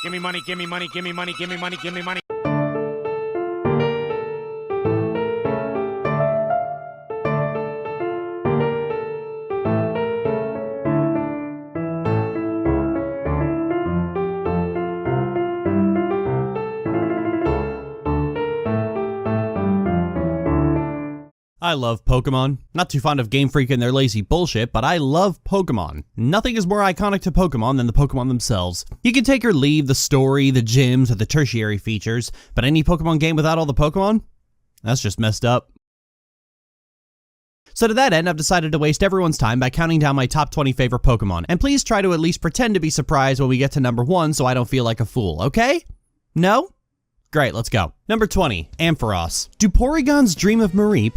Give me money, give me money, give me money, give me money, give me money. I love Pokemon. Not too fond of Game Freak and their lazy bullshit, but I love Pokemon. Nothing is more iconic to Pokemon than the Pokemon themselves. You can take or leave the story, the gyms, or the tertiary features, but any Pokemon game without all the Pokemon? That's just messed up. So to that end, I've decided to waste everyone's time by counting down my top 20 favorite Pokemon, and please try to at least pretend to be surprised when we get to number 1 so I don't feel like a fool, okay? No? Great, let's go. Number 20, Ampharos. Do Porygons dream of Mareep?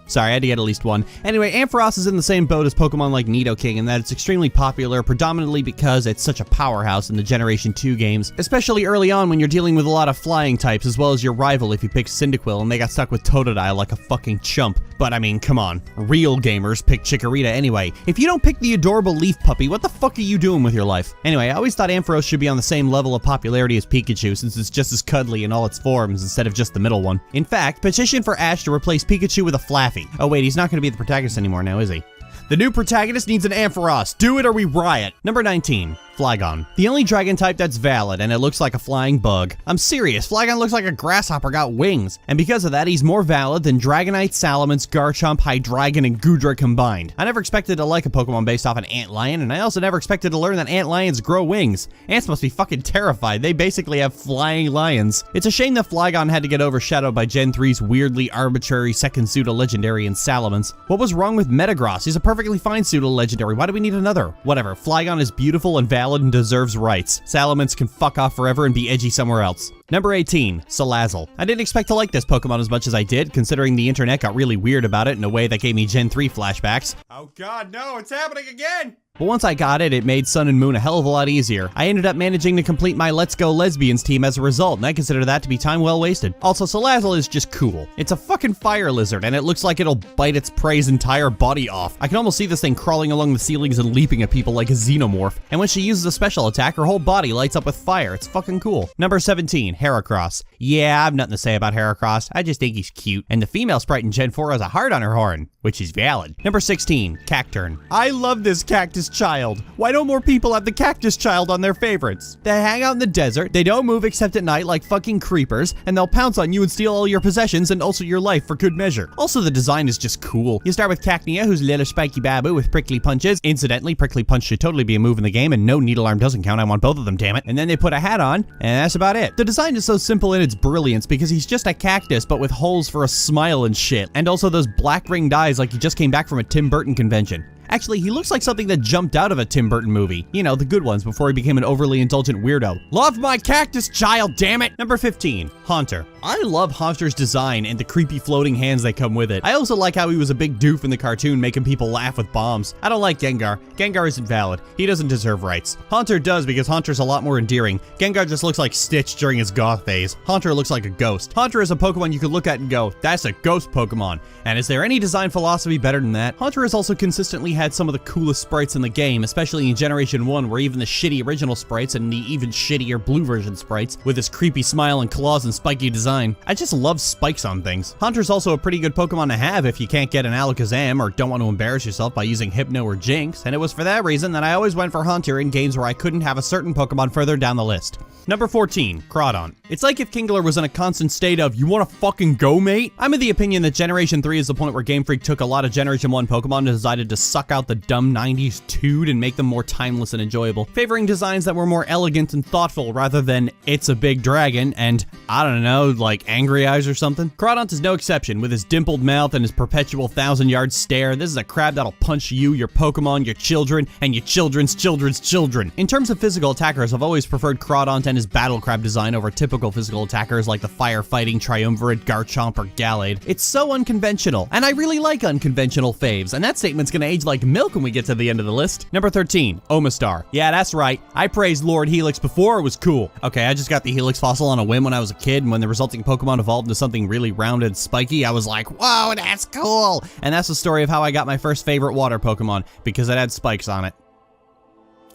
Sorry, I had to get at least one. Anyway, Ampharos is in the same boat as Pokemon like Nidoking in that it's extremely popular, predominantly because it's such a powerhouse in the Generation 2 games, especially early on when you're dealing with a lot of flying types as well as your rival if you pick Cyndaquil and they got stuck with Totodile like a fucking chump. But I mean, come on. Real gamers pick Chikorita anyway. If you don't pick the adorable leaf puppy, what the fuck are you doing with your life? Anyway, I always thought Ampharos should be on the same level of popularity as Pikachu since it's just as cuddly in all its forms instead of just the middle one. In fact, petition for Ash to replace Pikachu with a Flaffy. Oh wait, he's not going to be the protagonist anymore now, is he? The new protagonist needs an Ampharos. Do it or we riot. Number 19. Flygon. The only dragon type that's valid, and it looks like a flying bug. I'm serious, Flygon looks like a grasshopper got wings, and because of that, he's more valid than Dragonite, Salamence, Garchomp, Hydreigon, and Goodra combined. I never expected to like a Pokemon based off an antlion, and I also never expected to learn that antlions grow wings. Ants must be fucking terrified, they basically have flying lions. It's a shame that Flygon had to get overshadowed by Gen 3's weirdly arbitrary second pseudo-legendary in Salamence. What was wrong with Metagross? He's a perfectly fine pseudo-legendary, why do we need another? Whatever, Flygon is beautiful and valid and deserves rights. Salamence can fuck off forever and be edgy somewhere else. Number 18, Salazzle. I didn't expect to like this Pokemon as much as I did, considering the internet got really weird about it in a way that gave me Gen 3 flashbacks. Oh god, no, it's happening again! But once I got it, it made Sun and Moon a hell of a lot easier. I ended up managing to complete my Let's Go Lesbians team as a result, and I consider that to be time well wasted. Also, Salazzle is just cool. It's a fucking fire lizard, and it looks like it'll bite its prey's entire body off. I can almost see this thing crawling along the ceilings and leaping at people like a xenomorph. And when she uses a special attack, her whole body lights up with fire. It's fucking cool. Number 17, Heracross. Yeah, I've nothing to say about Heracross. I just think he's cute. And the female sprite in Gen 4 has a heart on her horn, which is valid. Number 16, Cacturn. I love this cactus child. Why don't more people have the cactus child on their favorites? They hang out in the desert, they don't move except at night like fucking creepers, and they'll pounce on you and steal all your possessions and also your life for good measure. Also, the design is just cool. You start with Cacnea, who's a little spiky babu with prickly punches. Incidentally, prickly punch should totally be a move in the game, and no needle arm doesn't count. I want both of them, damn it. And then they put a hat on, and that's about it. The design is so simple in its brilliance because he's just a cactus, but with holes for a smile and shit. And also those black ringed eyes like he just came back from a Tim Burton convention. Actually, he looks like something that jumped out of a Tim Burton movie. You know, the good ones before he became an overly indulgent weirdo. Love my cactus child, damn it! Number 15, Haunter. I love Haunter's design and the creepy floating hands that come with it. I also like how he was a big doof in the cartoon, making people laugh with bombs. I don't like Gengar. Gengar isn't valid. He doesn't deserve rights. Haunter does because Haunter's a lot more endearing. Gengar just looks like Stitch during his goth phase. Haunter looks like a ghost. Haunter is a Pokemon you could look at and go, that's a ghost Pokemon. And is there any design philosophy better than that? Haunter has also consistently had some of the coolest sprites in the game, especially in Generation 1, where even the shitty original sprites and the even shittier blue version sprites, with his creepy smile and claws and spiky design. I just love spikes on things. Haunter's also a pretty good Pokemon to have if you can't get an Alakazam or don't want to embarrass yourself by using Hypno or Jinx, and it was for that reason that I always went for Haunter in games where I couldn't have a certain Pokemon further down the list. Number 14, Crawdon. It's like if Kingler was in a constant state of, you wanna fucking go, mate? I'm of the opinion that Generation 3 is the point where Game Freak took a lot of Generation 1 Pokemon and decided to suck out the dumb 90s tood and make them more timeless and enjoyable, favoring designs that were more elegant and thoughtful rather than it's a big dragon and, I don't know, like angry eyes or something. Crawdon is no exception, with his dimpled mouth and his perpetual 1,000-yard stare. This is a crab that'll punch you, your Pokemon, your children, and your children's children's children. In terms of physical attackers, I've always preferred Crawdon and his battle crab design over typical physical attackers like the firefighting Triumvirate, Garchomp, or Gallade. It's so unconventional, and I really like unconventional faves, and that statement's gonna age like milk when we get to the end of the list. Number 13, Omastar. Yeah, that's right. I praised Lord Helix before it was cool. Okay, I just got the Helix fossil on a whim when I was a kid, and when the resulting Pokemon evolved into something really rounded and spiky, I was like, whoa, that's cool! And that's the story of how I got my first favorite water Pokemon, because it had spikes on it.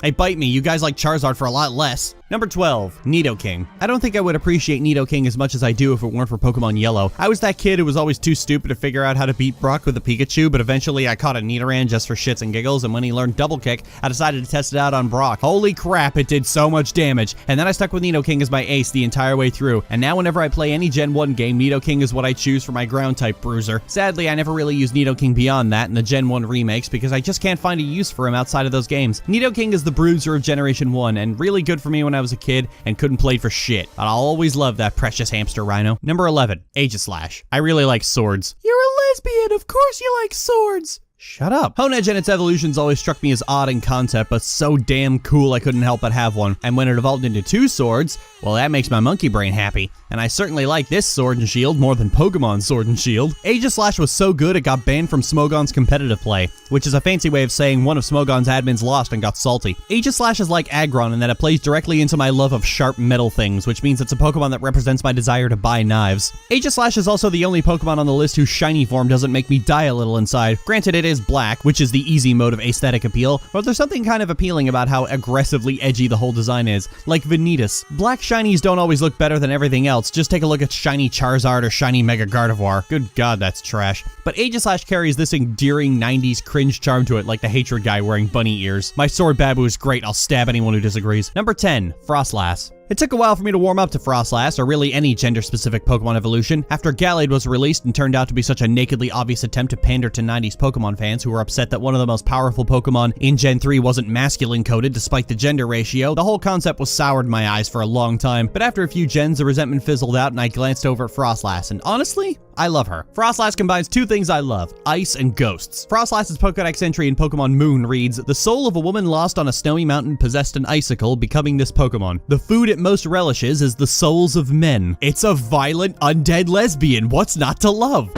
Hey, bite me, you guys like Charizard for a lot less. Number 12, Nidoking. I don't think I would appreciate Nidoking as much as I do if it weren't for Pokemon Yellow. I was that kid who was always too stupid to figure out how to beat Brock with a Pikachu, but eventually I caught a Nidoran just for shits and giggles, and when he learned Double Kick, I decided to test it out on Brock. Holy crap, it did so much damage. And then I stuck with Nidoking as my ace the entire way through, and now whenever I play any Gen 1 game, Nidoking is what I choose for my ground-type bruiser. Sadly, I never really used Nidoking beyond that in the Gen 1 remakes because I just can't find a use for him outside of those games. Nidoking is the bruiser of Generation 1, and really good for me when I was a kid, and couldn't play for shit. But I'll always love that precious hamster rhino. Number 11, Aegislash. I really like swords. You're a lesbian, of course you like swords. Shut up. Honedge and its evolutions always struck me as odd in concept, but so damn cool I couldn't help but have one. And when it evolved into 2 swords, well, that makes my monkey brain happy. And I certainly like this Sword and Shield more than Pokemon Sword and Shield. Aegislash was so good it got banned from Smogon's competitive play, which is a fancy way of saying one of Smogon's admins lost and got salty. Aegislash is like Aggron in that it plays directly into my love of sharp metal things, which means it's a Pokemon that represents my desire to buy knives. Aegislash is also the only Pokemon on the list whose shiny form doesn't make me die a little inside. Granted, it is black, which is the easy mode of aesthetic appeal, but there's something kind of appealing about how aggressively edgy the whole design is. Like Vanitas. Black shinies don't always look better than everything else, just take a look at shiny Charizard or shiny Mega Gardevoir. Good god, that's trash. But Aegislash carries this endearing 90s cringe charm to it, like the hatred guy wearing bunny ears. My Sword Babu is great, I'll stab anyone who disagrees. Number 10, Frostlass. It took a while for me to warm up to Frostlass, or really any gender-specific Pokemon evolution, after Gallade was released and turned out to be such a nakedly obvious attempt to pander to 90s Pokemon fans who were upset that one of the most powerful Pokemon in Gen 3 wasn't masculine-coded despite the gender ratio. The whole concept was soured in my eyes for a long time, but after a few gens, the resentment fizzled out and I glanced over at Frostlass, and honestly, I love her. Frostlass combines 2 things I love, ice and ghosts. Frostlass's Pokedex entry in Pokemon Moon reads, "The soul of a woman lost on a snowy mountain possessed an icicle, becoming this Pokemon. The food it most relishes is the souls of men." It's a violent, undead lesbian. What's not to love?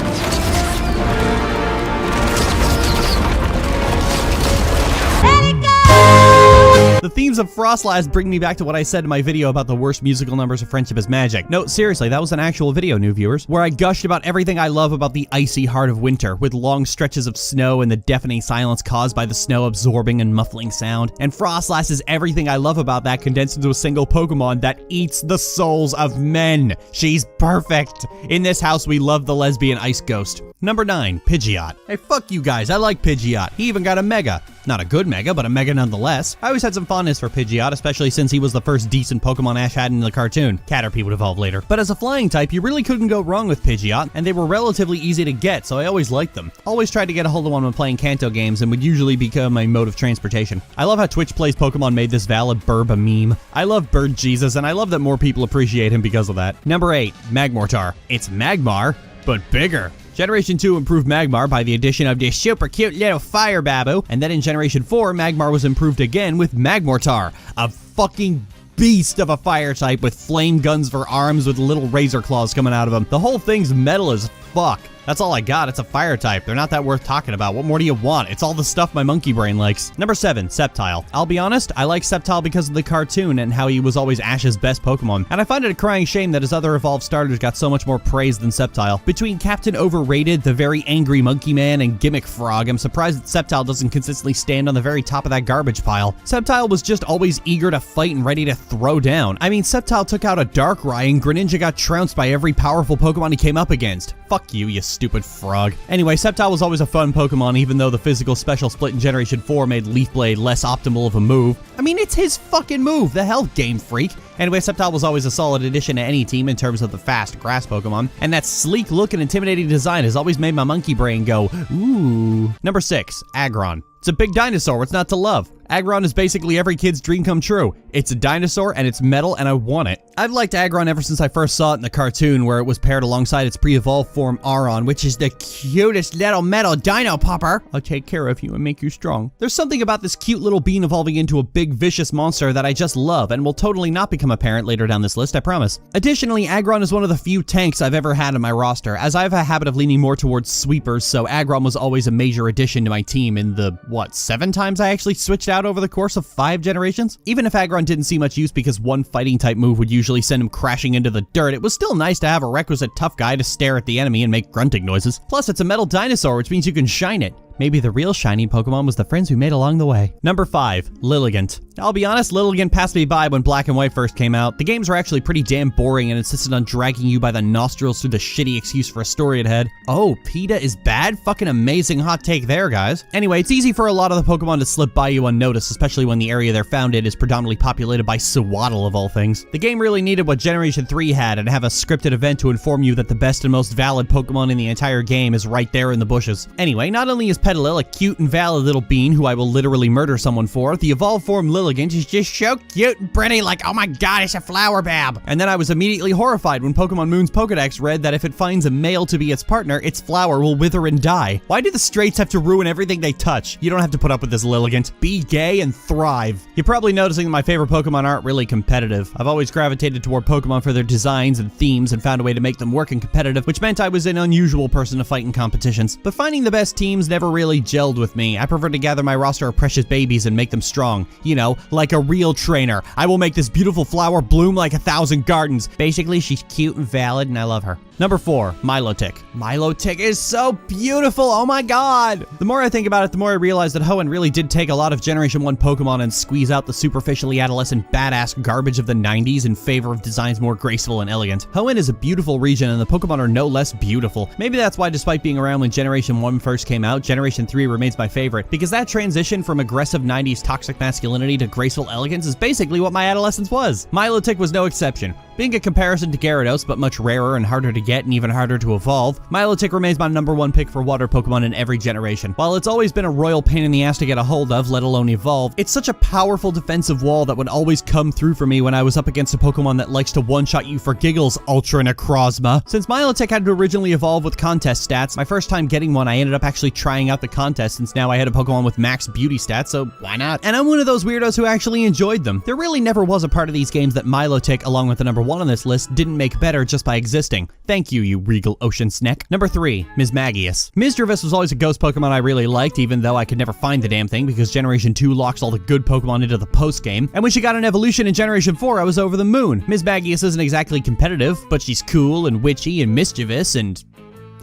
The themes of Frostlass bring me back to what I said in my video about the worst musical numbers of Friendship is Magic. No, seriously, that was an actual video, new viewers, where I gushed about everything I love about the icy heart of winter, with long stretches of snow and the deafening silence caused by the snow absorbing and muffling sound. And Frostlass is everything I love about that condensed into a single Pokemon that eats the souls of men. She's perfect. In this house, we love the lesbian ice ghost. Number 9, Pidgeot. Hey, fuck you guys, I like Pidgeot. He even got a Mega. Not a good Mega, but a Mega nonetheless. I always had some fondness for Pidgeot, especially since he was the first decent Pokemon Ash had in the cartoon. Caterpie would evolve later. But as a flying type, you really couldn't go wrong with Pidgeot, and they were relatively easy to get, so I always liked them. Always tried to get a hold of one when playing Kanto games, and would usually become my mode of transportation. I love how Twitch Plays Pokemon made this valid burb a meme. I love Bird Jesus, and I love that more people appreciate him because of that. Number 8, Magmortar. It's Magmar, but bigger. Generation 2 improved Magmar by the addition of this super cute little fire babu, and then in Generation 4, Magmar was improved again with Magmortar, a fucking beast of a fire type with flame guns for arms with little razor claws coming out of them. The whole thing's metal as fuck. That's all I got. It's a fire type. They're not that worth talking about. What more do you want? It's all the stuff my monkey brain likes. Number 7, Sceptile. I'll be honest, I like Sceptile because of the cartoon and how he was always Ash's best Pokemon. And I find it a crying shame that his other evolved starters got so much more praise than Sceptile. Between Captain Overrated, the very angry Monkey Man, and Gimmick Frog, I'm surprised that Sceptile doesn't consistently stand on the very top of that garbage pile. Sceptile was just always eager to fight and ready to throw down. I mean, Sceptile took out a Darkrai and Greninja got trounced by every powerful Pokemon he came up against. Fuck you, you stupid frog. Anyway, Sceptile was always a fun Pokemon, even though the physical special split in Generation 4 made Leaf Blade less optimal of a move. I mean, it's his fucking move, the hell, game freak. Anyway, Sceptile was always a solid addition to any team in terms of the fast grass Pokemon, and that sleek look and intimidating design has always made my monkey brain go, ooh. Number 6, Aggron. It's a big dinosaur, what's not to love? Aggron is basically every kid's dream come true. It's a dinosaur and it's metal and I want it. I've liked Aggron ever since I first saw it in the cartoon where it was paired alongside its pre-evolved form Aron, which is the cutest little metal dino popper. I'll take care of you and make you strong. There's something about this cute little bean evolving into a big vicious monster that I just love and will totally not become apparent later down this list, I promise. Additionally, Aggron is one of the few tanks I've ever had in my roster, as I have a habit of leaning more towards sweepers, so Aggron was always a major addition to my team in the, 7 times I actually switched out over the course of 5 generations? Even if Aggron didn't see much use because one fighting type move would usually send him crashing into the dirt, it was still nice to have a requisite tough guy to stare at the enemy and make grunting noises. Plus, it's a metal dinosaur, which means you can shine it. Maybe the real shiny Pokemon was the friends we made along the way. Number 5, Lilligant. I'll be honest, Lilligant passed me by when Black and White first came out. The games were actually pretty damn boring and insisted on dragging you by the nostrils through the shitty excuse for a story it had. Oh, PETA is bad? Fucking amazing hot take there, guys. Anyway, it's easy for a lot of the Pokemon to slip by you unnoticed, especially when the area they're found in is predominantly populated by Sewaddle of all things. The game really needed what Generation 3 had and have a scripted event to inform you that the best and most valid Pokemon in the entire game is right there in the bushes. Anyway, not only is Petalil a cute and valid little bean who I will literally murder someone for, the evolved form Lilligant is just so cute and pretty, like, oh my god, it's a flower bab. And then I was immediately horrified when Pokemon Moon's Pokedex read that if it finds a male to be its partner, its flower will wither and die. Why do the straights have to ruin everything they touch? You don't have to put up with this, Lilligant. Be gay and thrive. You're probably noticing that my favorite Pokemon aren't really competitive. I've always gravitated toward Pokemon for their designs and themes and found a way to make them work in competitive, which meant I was an unusual person to fight in competitions. But finding the best teams never really gelled with me. I prefer to gather my roster of precious babies and make them strong. You know, like a real trainer. I will make this beautiful flower bloom like 1,000 gardens. Basically, she's cute and valid and I love her. Number 4, Milotic. Milotic is so beautiful, oh my god! The more I think about it, the more I realize that Hoenn really did take a lot of Generation 1 Pokemon and squeeze out the superficially adolescent badass garbage of the 90s in favor of designs more graceful and elegant. Hoenn is a beautiful region and the Pokemon are no less beautiful. Maybe that's why despite being around when Generation 1 first came out, Generation 3 remains my favorite, because that transition from aggressive 90s toxic masculinity to graceful elegance is basically what my adolescence was. Milotic was no exception. Being a comparison to Gyarados, but much rarer and harder to get and even harder to evolve, Milotic remains my number 1 pick for water Pokemon in every generation. While it's always been a royal pain in the ass to get a hold of, let alone evolve, it's such a powerful defensive wall that would always come through for me when I was up against a Pokemon that likes to one-shot you for giggles, Ultra Necrozma. Since Milotic had to originally evolve with contest stats, my first time getting one I ended up actually trying out the contest since now I had a Pokemon with max beauty stats, so why not? And I'm one of those weirdos who actually enjoyed them. There really never was a part of these games that Milotic, along with the number 1 on this list, didn't make better just by existing. Thank you, you regal ocean snack. Number 3, Mismagius. Misdreavus was always a ghost Pokemon I really liked, even though I could never find the damn thing because Generation 2 locks all the good Pokemon into the post-game. And when she got an evolution in Generation 4, I was over the moon. Mismagius isn't exactly competitive, but she's cool and witchy and mischievous and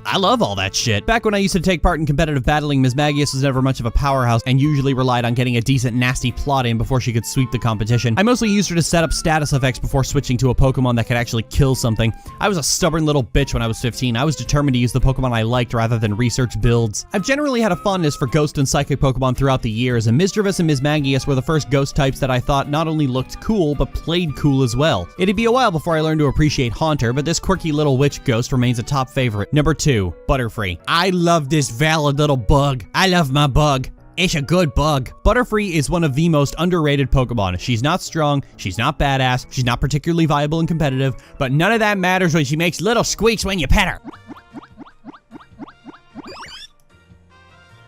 I love all that shit. Back when I used to take part in competitive battling, Mismagius was never much of a powerhouse and usually relied on getting a decent nasty plot in before she could sweep the competition. I mostly used her to set up status effects before switching to a Pokemon that could actually kill something. I was a stubborn little bitch when I was 15. I was determined to use the Pokemon I liked rather than research builds. I've generally had a fondness for ghost and psychic Pokemon throughout the years, and Misdreavus and Mismagius were the first ghost types that I thought not only looked cool, but played cool as well. It'd be a while before I learned to appreciate Haunter, but this quirky little witch ghost remains a top favorite. Number 2, Butterfree. I love this valid little bug. I love my bug. It's a good bug. Butterfree is one of the most underrated Pokemon. She's not strong, she's not badass, she's not particularly viable and competitive, but none of that matters when she makes little squeaks when you pet her.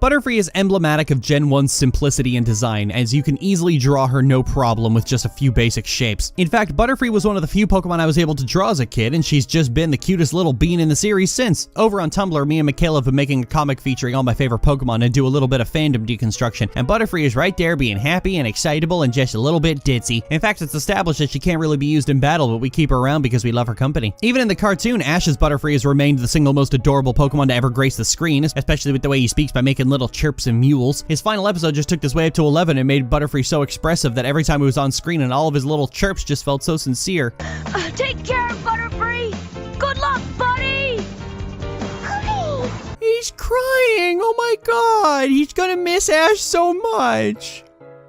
Butterfree is emblematic of Gen 1's simplicity in design, as you can easily draw her no problem with just a few basic shapes. In fact, Butterfree was one of the few Pokemon I was able to draw as a kid, and she's just been the cutest little bean in the series since. Over on Tumblr, me and Mikkayla have been making a comic featuring all my favorite Pokemon and do a little bit of fandom deconstruction, and Butterfree is right there being happy and excitable and just a little bit ditzy. In fact, it's established that she can't really be used in battle, but we keep her around because we love her company. Even in the cartoon, Ash's Butterfree has remained the single most adorable Pokemon to ever grace the screen, especially with the way he speaks by making little chirps and mules. His final episode just took this way up to 11 and made Butterfree so expressive that every time he was on screen and all of his little chirps just felt so sincere. Take care, Butterfree! Good luck, buddy! Honey! He's crying! Oh my god! He's gonna miss Ash so much!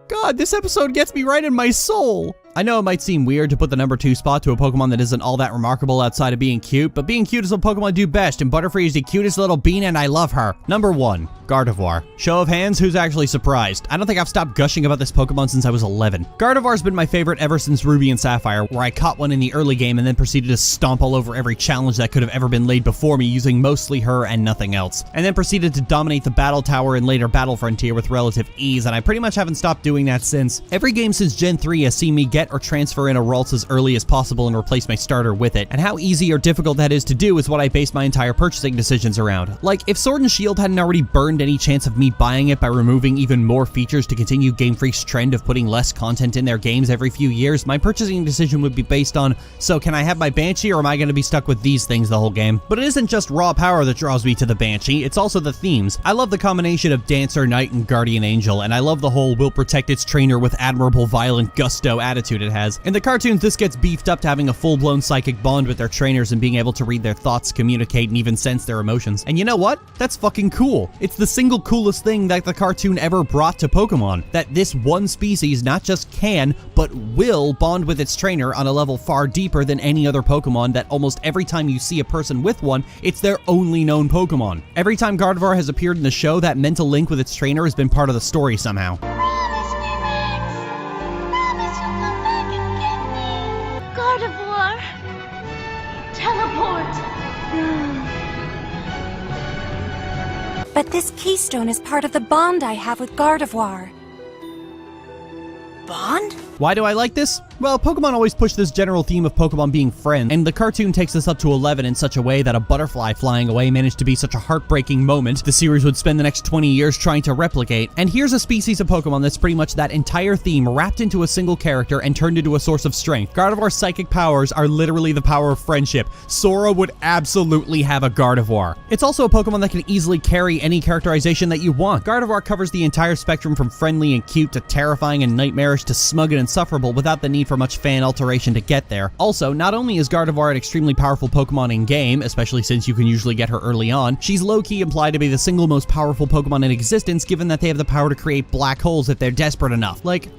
God, this episode gets me right in my soul! I know it might seem weird to put the number 2 spot to a Pokemon that isn't all that remarkable outside of being cute, but being cute is what Pokemon do best, and Butterfree is the cutest little bean and I love her. Number 1, Gardevoir. Show of hands, who's actually surprised? I don't think I've stopped gushing about this Pokemon since I was 11. Gardevoir's been my favorite ever since Ruby and Sapphire, where I caught one in the early game and then proceeded to stomp all over every challenge that could have ever been laid before me using mostly her and nothing else. And then proceeded to dominate the Battle Tower and later Battle Frontier with relative ease, and I pretty much haven't stopped doing that since. Every game since Gen 3 has seen me get get or transfer in a Ralts as early as possible and replace my starter with it, and how easy or difficult that is to do is what I base my entire purchasing decisions around. Like, if Sword and Shield hadn't already burned any chance of me buying it by removing even more features to continue Game Freak's trend of putting less content in their games every few years, my purchasing decision would be based on, so can I have my Banshee or am I going to be stuck with these things the whole game? But it isn't just raw power that draws me to the Banshee, it's also the themes. I love the combination of Dancer, Knight, and Guardian Angel, and I love the whole will protect its trainer with admirable violent gusto attitude it has. In the cartoons, this gets beefed up to having a full-blown psychic bond with their trainers and being able to read their thoughts, communicate, and even sense their emotions. And you know what? That's fucking cool. It's the single coolest thing that the cartoon ever brought to Pokemon, that this one species not just can, but will bond with its trainer on a level far deeper than any other Pokemon, that almost every time you see a person with one, it's their only known Pokemon. Every time Gardevoir has appeared in the show, that mental link with its trainer has been part of the story somehow. Promise me, Rex. Promise you'll come back and get me. Gardevoir. Teleport. But this keystone is part of the bond I have with Gardevoir. Bond? Why do I like this? Well, Pokemon always push this general theme of Pokemon being friends, and the cartoon takes this up to 11 in such a way that a butterfly flying away managed to be such a heartbreaking moment the series would spend the next 20 years trying to replicate. And here's a species of Pokemon that's pretty much that entire theme wrapped into a single character and turned into a source of strength. Gardevoir's psychic powers are literally the power of friendship. Sora would absolutely have a Gardevoir. It's also a Pokemon that can easily carry any characterization that you want. Gardevoir covers the entire spectrum from friendly and cute to terrifying and nightmarish to smug and insufferable without the need for much fan alteration to get there. Also, not only is Gardevoir an extremely powerful Pokemon in-game, especially since you can usually get her early on, she's low-key implied to be the single most powerful Pokemon in existence, given that they have the power to create black holes if they're desperate enough. Like,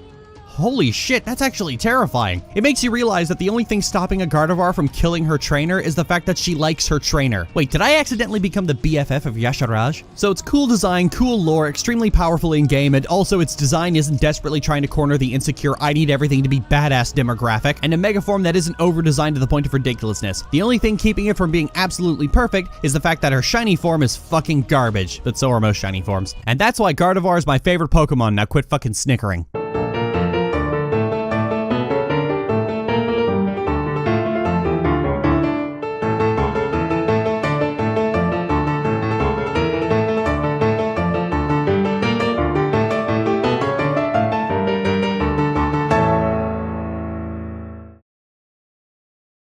holy shit, that's actually terrifying. It makes you realize that the only thing stopping a Gardevoir from killing her trainer is the fact that she likes her trainer. Wait, did I accidentally become the BFF of Yasharaj? So it's cool design, cool lore, extremely powerful in-game, and also its design isn't desperately trying to corner the insecure I need everything to be badass demographic, and a megaform that isn't over-designed to the point of ridiculousness. The only thing keeping it from being absolutely perfect is the fact that her shiny form is fucking garbage, but so are most shiny forms. And that's why Gardevoir is my favorite Pokemon, now quit fucking snickering.